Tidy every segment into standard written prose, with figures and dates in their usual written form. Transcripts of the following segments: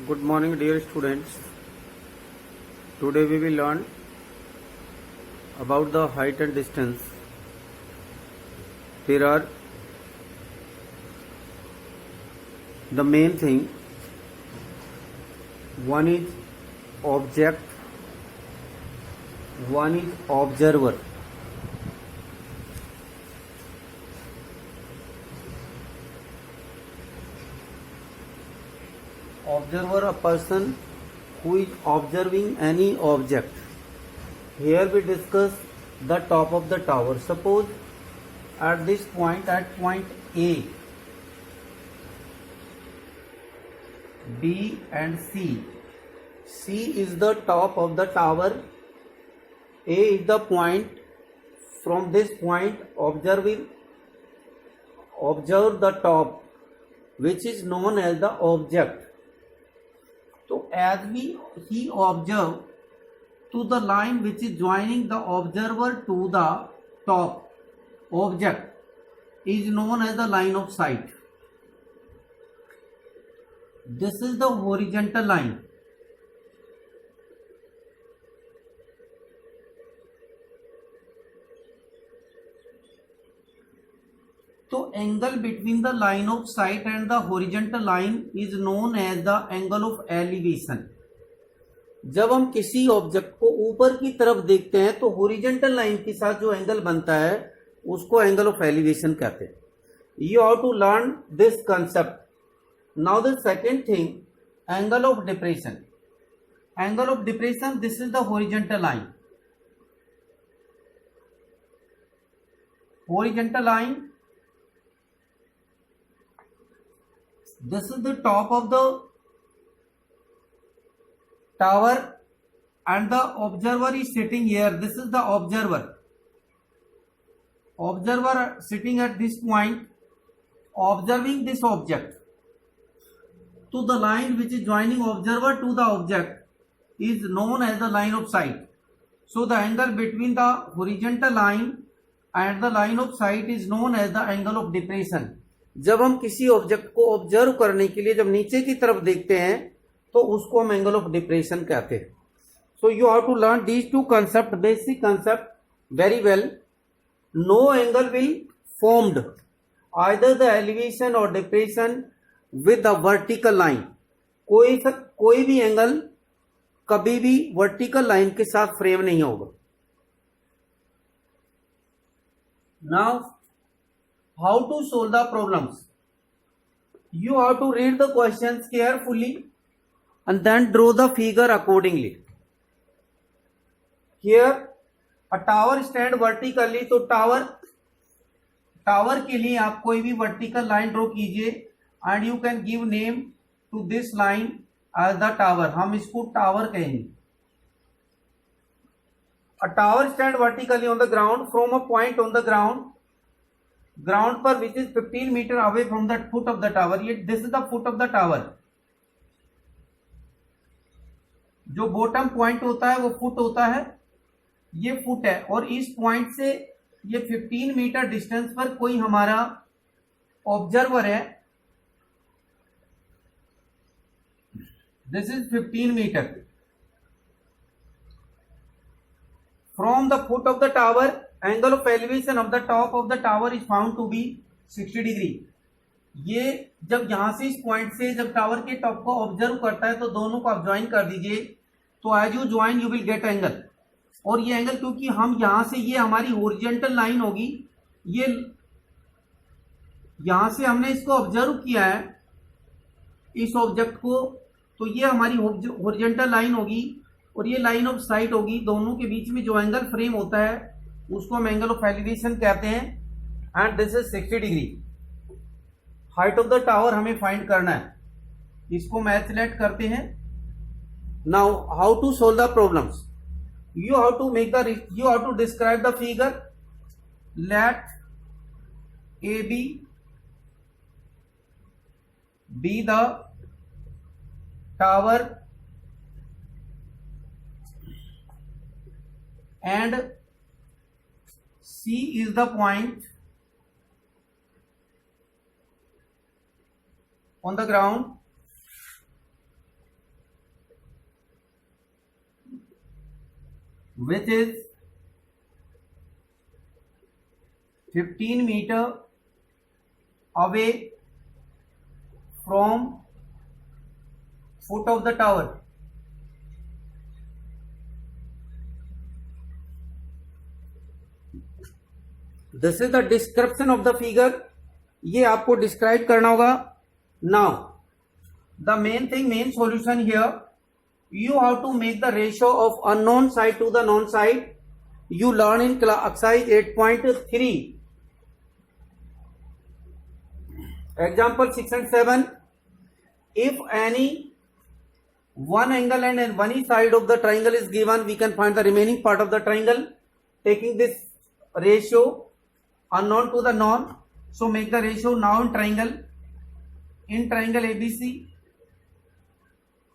Good morning, dear students. Today we will learn about the height and distance. There are the main thing. One is object, one is observer. Observer, a person who is observing any object. Here we discuss the top of the tower. Suppose at this point, at point A, B and C. C is the top of the tower. A is the point. From this point, observe the top, which is known as the object. So as he observe to the line which is joining the observer to the top object is known as the line of sight. This is the horizontal line. So angle between the line of sight and the horizontal line is known as the angle of elevation. जब हम किसी object को ऊपर की तरफ देखते हैं तो हॉरिजॉन्टल लाइन के साथ जो एंगल बनता है उसको एंगल ऑफ एलिवेशन कहते हैं. You have to learn this concept. Now the second thing, angle of depression. Angle of depression, this is the horizontal line. Horizontal line. This is the top of the tower and the observer is sitting here. This is the observer. Observer sitting at this point, observing this object. To the line which is joining observer to the object is known as the line of sight. So the angle between the horizontal line and the line of sight is known as the angle of depression. जब हम किसी object को observe करने के लिए जब नीचे की तरफ देखते हैं तो उसको हम एंगल ऑफ डिप्रेशन कहते हैं. So you have to learn these two concept, basic concept very well. No angle will formed either the elevation or depression with the vertical line. कोई भी एंगल कभी भी वर्टिकल लाइन के साथ frame नहीं होगा. Now how to solve the problems? You have to read the questions carefully and then draw the figure accordingly. Here a tower stand vertically, तो tower के लिए आप कोई भी वर्टिकल लाइन ड्रॉ कीजिए and you can give name to this line as the tower. हम इसको tower कहेंगे. A tower stand vertically on the ground from a point on the ground पर which is 15 meter away from the foot of the tower. ये this is the foot of the tower. जो bottom point होता है वो foot होता है, ये foot है. और इस पॉइंट से ये 15 मीटर डिस्टेंस पर कोई हमारा ऑब्जर्वर है. This is 15 metre. From the foot of the tower, angle of elevation of the top of the tower is found to be 60 degree. ये जब यहां से इस पॉइंट से जब टावर के टॉप को ऑब्जर्व करता है तो दोनों को आप ज्वाइन कर दीजिए. तो as you join you will get angle. और ये एंगल क्योंकि हम यहां से, ये हमारी हॉरिजॉन्टल लाइन होगी, ये यहां से हमने इसको ऑब्जर्व किया है इस ऑब्जेक्ट को, तो ये हमारी हॉरिजॉन्टल लाइन होगी और ये लाइन ऑफ साइट होगी. दोनों के बीच में जो एंगल फ्रेम होता है उसको हम एंगल ऑफ एलिवेशन कहते हैं. And this is 60 degree. Height of the tower हमें फाइंड करना है. इसको मैच सेलेक्ट करते हैं. Now how to solve the problems? You have to describe the figure. Let A B the tower and C is the point on the ground which is 15 meter away from foot of the tower. This is the description of the figure. ये आपको describe करना होगा. Now the main solution here, you have to make the ratio of unknown side to the known side. You learn in exercise 8.3. Example 6 and 7. If any one angle and one side of the triangle is given, we can find the remaining part of the triangle taking this ratio unknown to the known. So make the ratio now in triangle. In triangle ABC,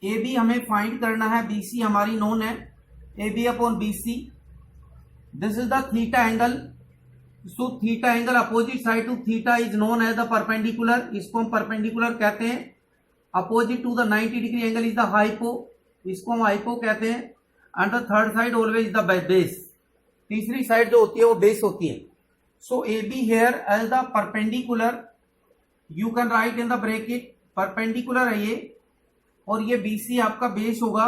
AB हमें find करना है, BC हमारी known है, AB upon BC. This is the theta angle. So theta angle opposite side to theta is known as the perpendicular. इसको हम perpendicular कहते हैं. Opposite to the 90 degree angle is the hypo. इसको हम hypo कहते हैं. And the third side always is the base. तीसरी side जो होती है वो बेस होती है. So AB hair as the perpendicular. You can write in the bracket perpendicular है ये, और ये BC आपका बेस होगा.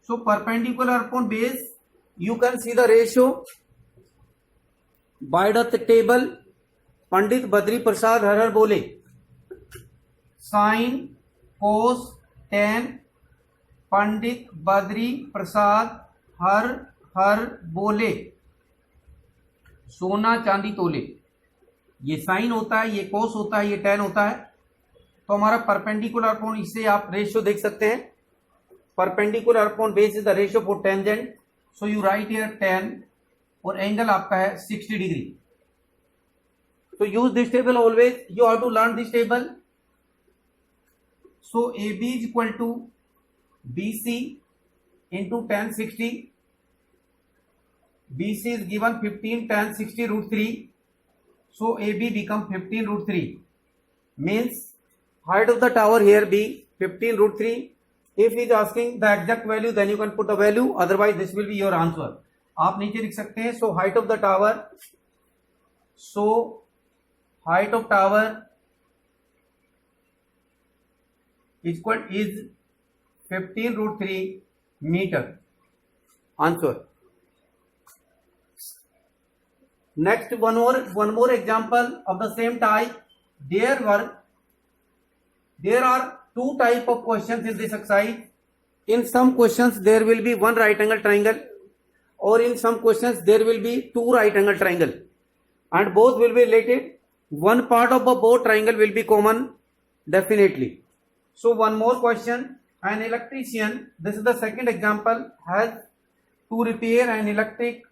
So perpendicular upon base, you can see the ratio by the table. Pandit Badri Prasad हर हर बोले. Sine cos tan. Pandit Badri Prasad हर हर बोले. सोना चांदी तोले. ये साइन होता है, ये कोस होता है, ये टेन होता है. तो हमारा परपेंडिकुलर अपॉन, इससे आप रेशियो देख सकते हैं. Perpendicular upon base is the ratio for tangent. So you write here 10 और एंगल आपका है 60 डिग्री. तो use this table always. You have to learn this table. So AB is equal to BC into 10 60. BC is given 15 tan 60 root 3. So AB become 15 root 3. Means height of the tower here be 15 root 3. If he is asking the exact value, then you can put the value. Otherwise, this will be your answer. आप नीचे लिख सकते हैं. So height of the tower. So height of tower is 15 root 3 meter. Answer. Next, one more example of the same type. There are two type of questions in this exercise. In some questions there will be one right angle triangle, or in some questions there will be two right angle triangle, and both will be related. One part of both triangle will be common definitely. So one more question. An electrician, this is the second example, has to repair an electric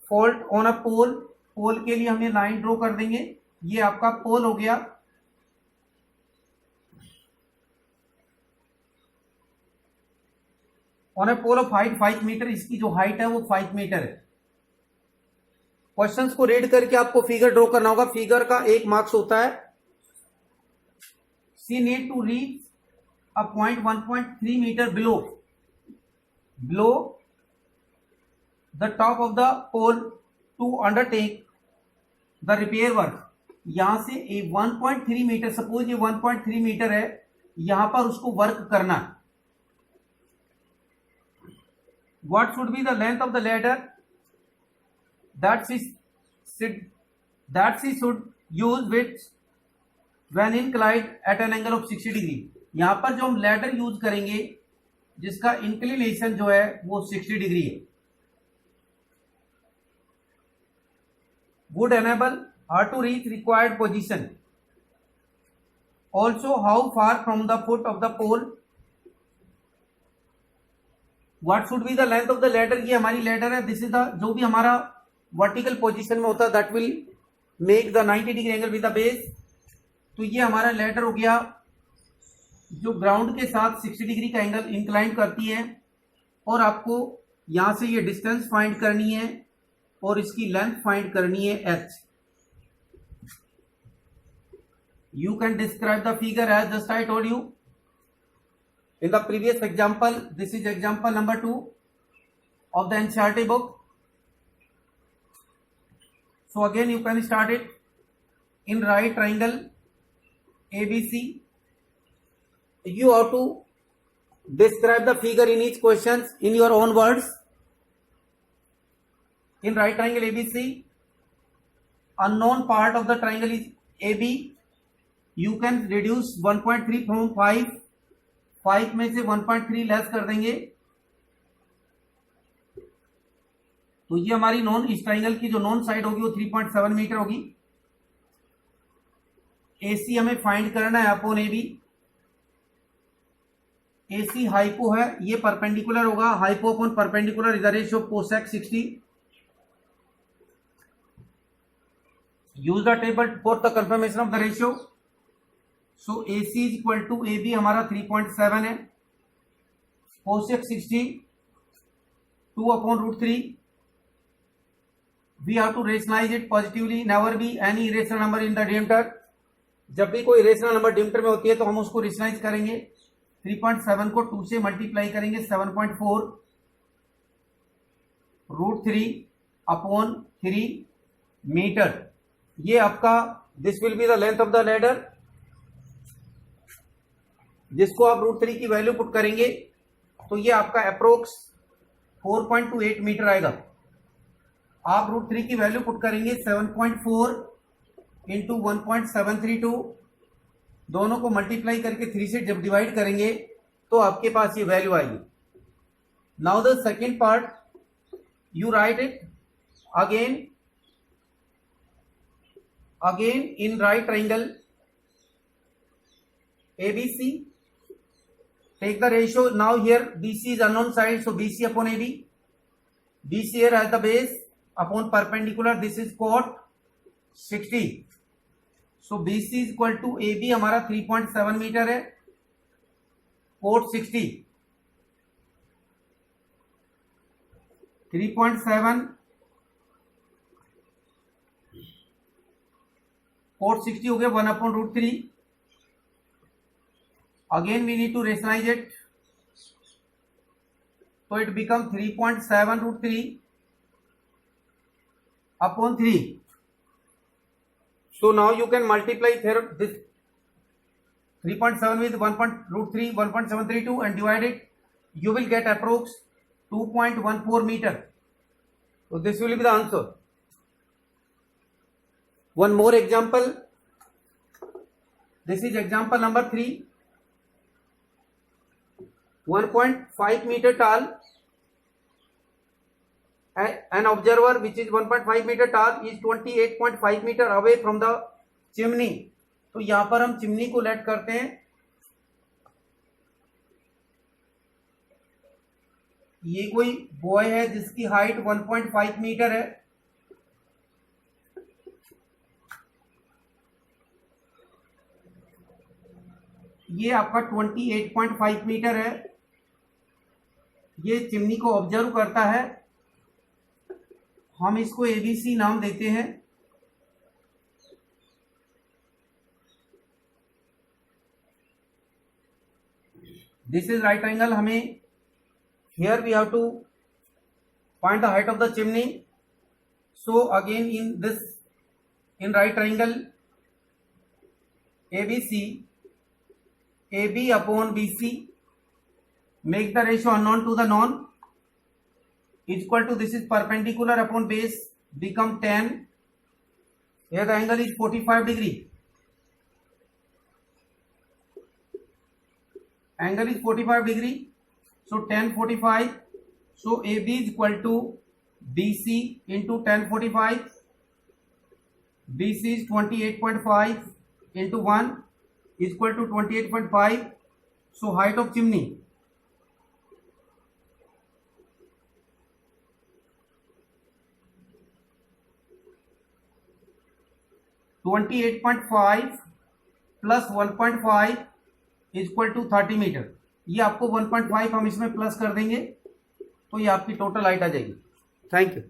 fault on a pole. पोल के लिए हमें line draw कर देंगे. ये आपका pole हो गया. On a pole of height 5 metre. इसकी जो हाइट है वो 5 मीटर है. क्वेश्चंस को रीड करके आपको फिगर ड्रॉ करना होगा. फिगर का 1 मार्क्स होता है. She need to reach a point 1.3 metre below the top of the pole to undertake the repair work. यहां से 1.3 मीटर, सपोज ये 1.3 मीटर है, यहां पर उसको वर्क करना. What should be the length of the ladder that she should use which when inclined at an angle of 60 degree. यहां पर जो हम लैडर यूज करेंगे जिसका इंक्लिनेशन जो है वो 60 डिग्री है. would enable her to reach required position. Also, how far from the foot of the pole. What should be the length of the ladder. ये हमारी ladder है. This is the, जो भी हमारा vertical position में होता है, that will make the 90 degree angle with the base. तो ये हमारा ladder हो गया जो ग्राउंड के साथ 60 डिग्री का एंगल इंक्लाइन करती है. और आपको यहां से ये डिस्टेंस फाइंड करनी है और इसकी लेंथ फाइंड करनी है h. You can describe the figure as just I told you. In the previous example, this is example number 2. of the NCERT book. So again you can start it. In right triangle ABC, you have to describe the figure in each question in your own words. In right triangle ABC, unknown part of the triangle is AB. You can reduce 1.3 from 5. 5 में से 1.3 less कर देंगे तो ये हमारी non, इस triangle की जो नॉन साइड होगी वो 3.7 मीटर होगी. AC हमें फाइंड करना है अपॉन AB. AC हाइपो है, ये परपेंडिकुलर होगा. Hypo upon perpendicular is the ratio of cosec 60. Use the table for the confirmation of the ratio. So AC is equal to AB हमारा 3.7 है. Cosec 60 2 upon root 3. We have to rationalise it positively. Never be any irrational number in the denominator. जब भी कोई rational number denominator में होती है तो हम उसको रेशनलाइज करेंगे. 3.7 को 2 से मल्टीप्लाई करेंगे 7.4 रूट 3 अपॉन 3 मीटर. ये आपका this will be the length of the ladder, जिसको आप रूट 3 की वैल्यू पुट करेंगे तो ये आपका अप्रोक्स 4.28 मीटर आएगा. आप रूट 3 की वैल्यू पुट करेंगे 7.4 इंटू 1.732, दोनों को मल्टीप्लाई करके 3 से जब डिवाइड करेंगे तो आपके पास ये वैल्यू आएगी. Now the second part, you right it again in right triangle ABC. Take the ratio. Now here BC is unknown side, so BC upon AB. BC here as the base upon perpendicular. This is cot 60. So BC is equal to AB हमारा 3.7 metre है. cot 60 3.7 cot 60 हो गया 1 upon root 3. Again we need to rationalize it, so it becomes 3.7 root 3 upon 3. So now you can multiply here this 3.7 with 1 root 3 1.732 and divide it. You will get approx 2.14 meter. So this will be the answer. One more example. This is example number 3. 1.5 meter tall, an observer which is 1.5 meter tall is 28.5 meter away from the chimney. तो यहां पर हम chimney को late करते हैं. ये कोई boy है जिसकी हाइट 1.5 मीटर है. ये आपका 28.5 मीटर है. ये चिमनी को ऑब्जर्व करता है. हम इसको ABC नाम देते हैं. This is right angle. हमें here we have to find the height of the chimney. So again in this, in right triangle ABC, AB upon BC, make the ratio unknown to the known is equal to, this is perpendicular upon base, become 10. Here the angle is 45 degree. Angle is 45 degree. So 1045. So AB is equal to BC into 1045. BC is 28.5 into 1 is equal to 28.5. So height of chimney 28.5 plus 1.5 is equal to 30 metre. ये आपको 1.5 हम इसमें plus कर देंगे तो ये आपकी total height आ जाएगी. Thank you.